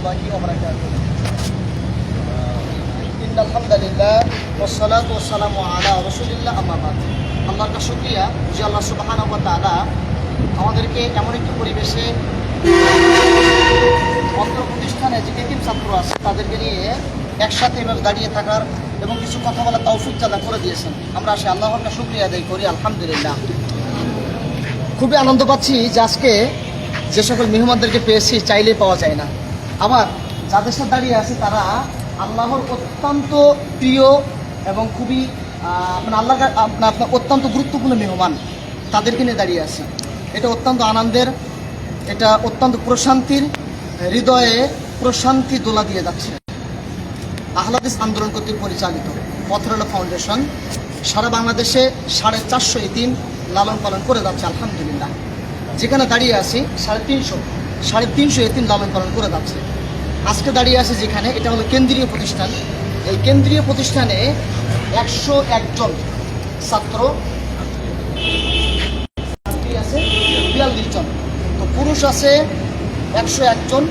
রহমতুল্লাহি ওয়া বারাকাতুহু। ইন্নাল হামদুলিল্লাহ ওয়াসসালাতু ওয়াসসালামু আলা রাসূলিল্লাহ, আম্মা বাদ। আল্লাহর কাছে শুকরিয়া যে আল্লাহ সুবহানাহু ওয়া তাআলা আমাদেরকে এমন একটি পরিবেশে অত্র প্রতিষ্ঠানে যে এতিম ছাত্র আছে তাদেরকে নিয়ে একসাথে এভাবে দাঁড়িয়ে থাকার এবং কিছু কথা বলার তৌফিক আল্লাহ করে দিয়েছেন। আমরা আসে আল্লাহর কাছে শুকরিয়া আদায় করি, আলহামদুলিল্লাহ। খুবই আনন্দ পাচ্ছি যে আজকে যে সকল মেহমানদেরকে পেয়েছি চাইলেই পাওয়া যায় না। আবার যাদের সাথে দাঁড়িয়ে আছে তারা আল্লাহর অত্যন্ত প্রিয় এবং খুবই আপনার অত্যন্ত গুরুত্বপূর্ণ মেহমান, তাদেরকে নিয়ে দাঁড়িয়ে আছে। এটা অত্যন্ত আনন্দের, এটা অত্যন্ত প্রশান্তির, হৃদয়ে প্রশান্তি দোলা দিয়ে যাচ্ছে। আহলাদিস আন্দোলন কর্তৃক পরিচালিত পথরলা ফাউন্ডেশন সারা বাংলাদেশে 450 এতিম লালন পালন করে যাচ্ছে, আলহামদুলিল্লাহ। যেখানে দাঁড়িয়ে আছি 350 এতিম লালন পালন করে যাচ্ছে। আজকে দাঁড়িয়ে আছে যেখানে, এটা হলো কেন্দ্রীয় প্রতিষ্ঠান। এই কেন্দ্রীয় প্রতিষ্ঠানে 101 জন ছাত্র আছে, 42 জন। তো পুরুষ আছে 101 জন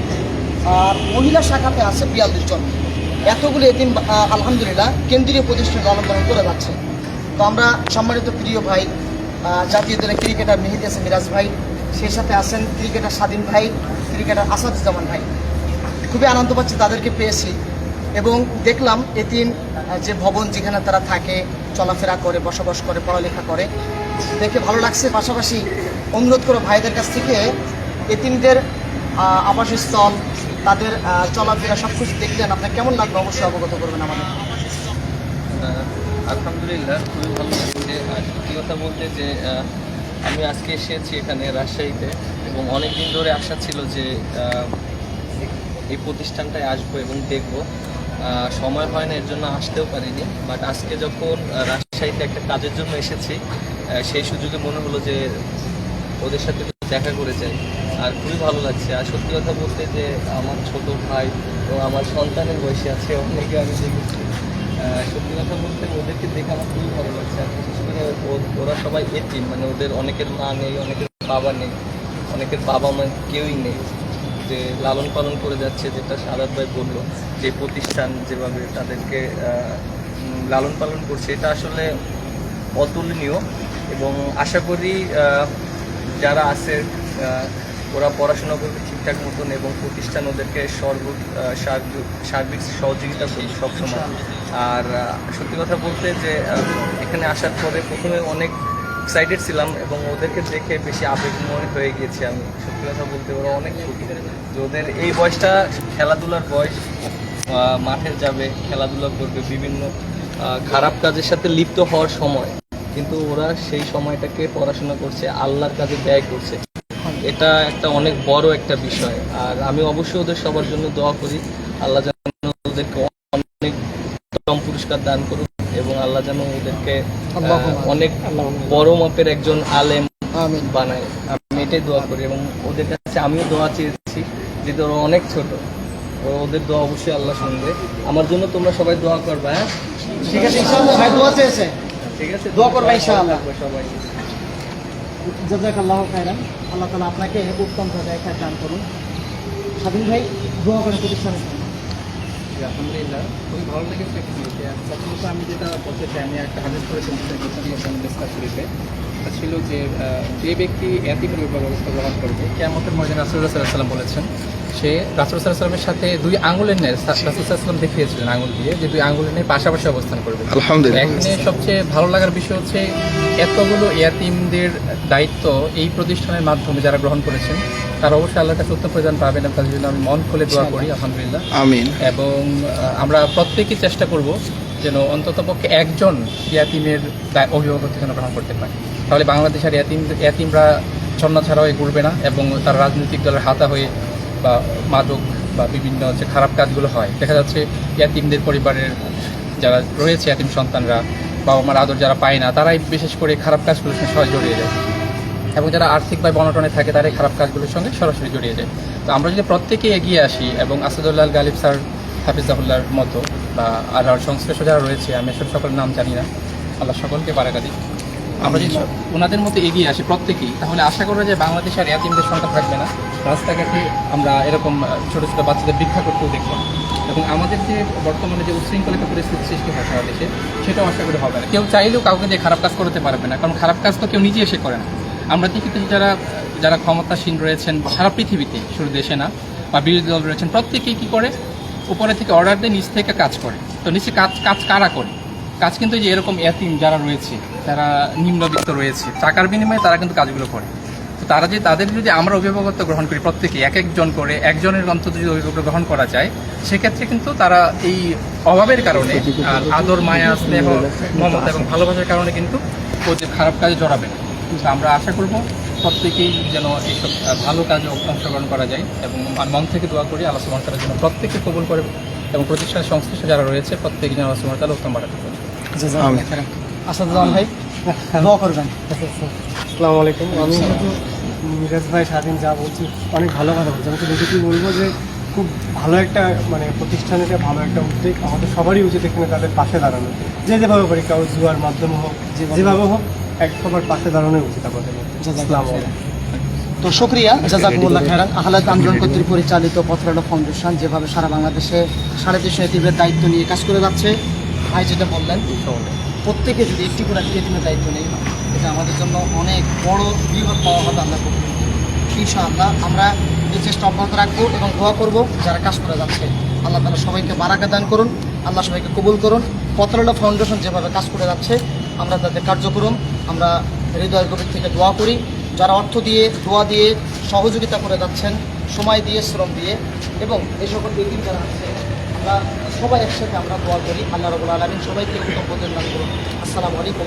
আর মহিলা শাখাতে আছে 42 জন। এতগুলো এতিম আলহামদুলিল্লাহ কেন্দ্রীয় প্রতিষ্ঠানে লালন পালন করে যাচ্ছে। তো আমরা সম্মানিত প্রিয় ভাই জাতীয় দলের ক্রিকেটার মেহেদী হাসান মিরাজ ভাই, সেই সাথে আছেন ক্রিকেটার স্বাধীন ভাই, ক্রিকেটার আসাদুজ্জামান ভাই। খুবই আনন্দ পাচ্ছি তাদেরকে পেয়েছি এবং দেখলাম এতিম যে ভবন যেখানে তারা থাকে, চলাফেরা করে, বসবাস করে, পড়ালেখা করে, দেখে ভালো লাগছে। পাশাপাশি অনুরোধ করো ভাইদের কাছ থেকে এতিমদের আবাসস্থল, তাদের চলাফেরা সব কিছু দেখলেন, আপনার কেমন লাগলো অবশ্যই অবগত করবেন আমাদের। আলহামদুলিল্লাহ, খুবই ভালো লাগছে। আর সত্যি কথা বলতে যে আমি আজকে এসেছি এখানে রাজশাহীতে এবং অনেক দিন ধরে আশা ছিল যে এই প্রতিষ্ঠানটায় আসবো এবং দেখবো। সময় হয় না, এর জন্য আসতেও পারিনি। বাট আজকে যখন রাজশাহীতে একটা কাজের জন্য এসেছি, সেই সুযোগে মনে হলো যে ওদের সাথে দেখা করে যাই। আর খুবই ভালো লাগছে। আর সত্যি কথা বলতে যে আমার ছোট ভাই ও আমার সন্তানের বয়সে আছে, অনেকে আমি দেখেছি। সত্যি কথা বলতে ওদেরকে দেখে আমার খুবই ভালো লাগছে। আর বিশেষ করে ওরা সবাই এতিম, মানে ওদের অনেকের মা নেই, অনেকের বাবা নেই, অনেকের বাবা মা কেউই নেই, যে লালন পালন করে যাচ্ছে। যেটা সাদাত ভাই বললো, যে প্রতিষ্ঠান যেভাবে তাদেরকে লালন পালন করছে, এটা আসলে অতুলনীয়। এবং আশা করি যারা আছে ওরা পড়াশোনা করবে ঠিকঠাক মতন এবং প্রতিষ্ঠান ওদেরকে সার্বিক সহযোগিতা করবে সবসময়। আর সত্যি কথা বলতে যে এখানে আসার পরে প্রথমে অনেক এক্সাইটেড ছিলাম এবং ওদেরকে দেখে বেশি আবেগময় হয়ে গিয়েছি আমি। সত্যি কথা বলতে ওরা অনেক ছোট, যে ওদের এই বয়সটা খেলাধুলার বয়স, মাঠে যাবে, খেলাধুলা করবে, বিভিন্ন খারাপ কাজের সাথে লিপ্ত হওয়ার সময়, কিন্তু ওরা সেই সময়টাকে পড়াশোনা করছে, আল্লাহর কাজে ব্যয় করছে। এটা একটা অনেক বড় একটা বিষয়। আর আমি অবশ্যই ওদের সবার জন্য দোয়া করি, আল্লাহ যেন ওদেরকে অনেক উত্তম পুরস্কার দান করুক এবং আল্লাহ যেন ওদেরকে অনেক বড় মাপের একজন আলেম বানায়। আমি এটাই দোয়া করি এবং ওদের কাছে আমিও দোয়া চেয়েছি, যেহেতু ওরা অনেক ছোট। ওদের দোয়া অবশ্যই আল্লাহ শুনবে। আমার জন্য তোমরা সবাই দোয়া করবে। হ্যাঁ, ঠিক আছে, ইনশাআল্লাহ ভাই দোয়া চেয়েছে, ঠিক আছে, দোয়া করবে ইনশাআল্লাহ সবাই। জাযাকাল্লাহু খাইরান। আল্লাহ তাআলা আপনাকে উত্তম পর্যায়ে দান করুন। স্বাধীন ভাই দোয়া করেন প্রতিষ্ঠানের জন্য। আলহামদুলিল্লাহ, খুবই ভালো লেগেছে। প্রথমত আমি যেটা বলতে চাই, আমি একটা হাদিস করেছিলাম ছিল যে যে ব্যক্তি এতিমের উপর ব্যবস্থা গ্রহণ করবে, কিয়ামতের ময়দানে রাসূলুল্লাহ সাল্লাল্লাহু আলাইহি ওয়াসাল্লাম বলেছেন, সে রাসূল সাল্লাল্লাহু আলাইহি ওয়াসাল্লামের সাথে দুই আঙ্গুলের ন্যায়, রাসূল সাল্লাল্লাহু আলাইহি ওয়াসাল্লাম দেখিয়েছিলেন আঙ্গুল দিয়ে, যে দুই আঙ্গুলের ন্যায় পাশাপাশি অবস্থান করবে। আলহামদুলিল্লাহ। এখানে সবচেয়ে ভালো লাগার বিষয় হচ্ছে এতগুলো এতিমদের দায়িত্ব এই প্রতিষ্ঠানের মাধ্যমে যারা গ্রহণ করেছেন, তারা অবশ্যই আল্লাহর কাছে উত্তম প্রদান পাবেন। তাদের জন্য আমি মন খুলে দোয়া করি, আলহামদুলিল্লাহ, আমিন। এবং আমরা প্রত্যেকেই চেষ্টা করব যেন অন্ততপক্ষে একজন ইয়াতিমের অভিভাবকত্ব যেন গ্রহণ করতে পারে। তাহলে বাংলাদেশের ইয়াতিমরা ছন্না ছাড়া হয়ে ঘুরবে না এবং তারা রাজনৈতিক দলের হাতা হয়ে বা মাদক বা বিভিন্ন যে খারাপ কাজগুলো হয়, দেখা যাচ্ছে ইয়াতিমদের পরিবারের যারা রয়েছে, ইয়াতিম সন্তানরা, বাবা মার আদর যারা পায় না, তারাই বিশেষ করে খারাপ কাজগুলোর সঙ্গে সহজে জড়িয়ে যায় এবং যারা আর্থিকভাবে অনটনে থাকে তারাই খারাপ কাজগুলোর সঙ্গে সরাসরি জড়িয়ে যায়। তো আমরা যদি প্রত্যেকেই এগিয়ে আসি এবং আসাদুল্লাহ গালিব স্যার, হাফিজাহুল্লাহর মতো বা আর সংশ্লিষ্ট যারা রয়েছে, আমি এসব সকলের নাম জানি না, আল্লাহ সকলকে বারাকা দিক, আমরা যদি ওনাদের মতো এগিয়ে আসি প্রত্যেকেই, তাহলে আশা করা যায় বাংলাদেশ আর এতিমদের সংখ্যা থাকবে না। রাস্তাঘাটে আমরা এরকম ছোটো ছোটো বাচ্চাদের ভিক্ষা করতেও দেখব না। এবং আমাদের যে বর্তমানে যে উচ্ছৃঙ্খলিত পরিস্থিতি সৃষ্টি হয় সারা দেশে, সেটাও আশা করি হবে না। কেউ চাইলেও কাউকে দিয়ে খারাপ কাজ করতে পারবে না, কারণ খারাপ কাজ তো কেউ নিজে এসে করে না। আমরা দেখি যে যারা ক্ষমতাসীন রয়েছেন সারা পৃথিবীতে, শুধু দেশে না, বা বিরোধী দল রয়েছেন, প্রত্যেকেই কী করে, উপরে থেকে অর্ডার দিয়ে নিচ থেকে কাজ করে। তো নিচে কাজ কারা করে? কাজ কিন্তু যে এরকম এতিম যারা রয়েছে, যারা নিম্নবিত্ত রয়েছে, টাকার বিনিময়ে তারা কিন্তু কাজগুলো করে। তো তাদের যদি আমরা অভিভাবকত্ব গ্রহণ করি, প্রত্যেকে এক একজন করে, একজনের অন্তত যদি অভিভাবক গ্রহণ করা যায়, সেক্ষেত্রে কিন্তু তারা এই অভাবের কারণে আদর, মায়া, স্নেহ, মমতা এবং ভালোবাসার কারণে কিন্তু ওদের খারাপ কাজে জড়াবে না। তো আমরা আশা করব প্রত্যেকেই যেন এইসব ভালো কাজে অংশগ্রহণ করা যায়, এবং মন থেকে দোয়া করি আল্লাহ সুবহানাহু ওয়া তাআলা যেন প্রত্যেককে কবুল করে, এবং প্রতিষ্ঠানের সংশ্লিষ্ট যারা রয়েছে প্রত্যেকে যেন আল্লাহ সুবহানাহু ওয়া তাআলা উত্তম বাড়াতে পারে। আসাদুজ্জামান ভাই দোয়া করবেন। আসসালামু আলাইকুম। আমি কিন্তু মিরাজ ভাই স্বাধীন যা বলছি অনেক ভালো কথা বলছি। আমি তো দেখেছি বলবো যে খুব ভালো একটা মানে প্রতিষ্ঠানের ভালো একটা উদ্যোগ। আমাদের সবারই উচিত এখানে তাদের পাশে দাঁড়ানো, যেভাবে পারি, কারো জুয়ার মাধ্যমে হোক, যেভাবে হোক, এক সবার পাশে দাঁড়ানোই উচিত আমাদের। আসসালামু আলাইকুম। তো শুকরিয়া, জাযাকুমুল্লাহ খায়রান। আহলাদ আন্দোলন কর্তৃক পরিচালিত পথের ফাউন্ডেশন যেভাবে সারা বাংলাদেশে 350 এতিমের দায়িত্ব নিয়ে কাজ করে যাচ্ছে, ভাই যেটা বললেন, প্রত্যেকে যদি একটি করে এতিমের দায়িত্ব নেই, এটা আমাদের জন্য অনেক বড় বৃহৎ পাওয়া হবে। আমরা করব ইনশাআল্লাহ। আমরা এই চেষ্টা অব্যাহত রাখবো এবং দোয়া করব যারা কাজ করে যাচ্ছে। আল্লাহ তাআলা সবাইকে বারাকা দান করুন, আল্লাহ সবাইকে কবুল করুন। পথের ফাউন্ডেশন যেভাবে কাজ করে যাচ্ছে, আমরা তাদের কার্যক্রম আমরা হৃদয়ের গভীর থেকে দোয়া করি। যারা অর্থ দিয়ে, দোয়া দিয়ে সহযোগিতা করে যাচ্ছেন, সময় দিয়ে, শ্রম দিয়ে, এবং এই সকল ব্যক্তি যারা আছে, আমরা সবাই একসাথে আমরা দোয়া করি। আল্লাহ রাব্বুল আলামিন সবাইকে উত্তম প্রদান করুন। আসসালামু আলাইকুম।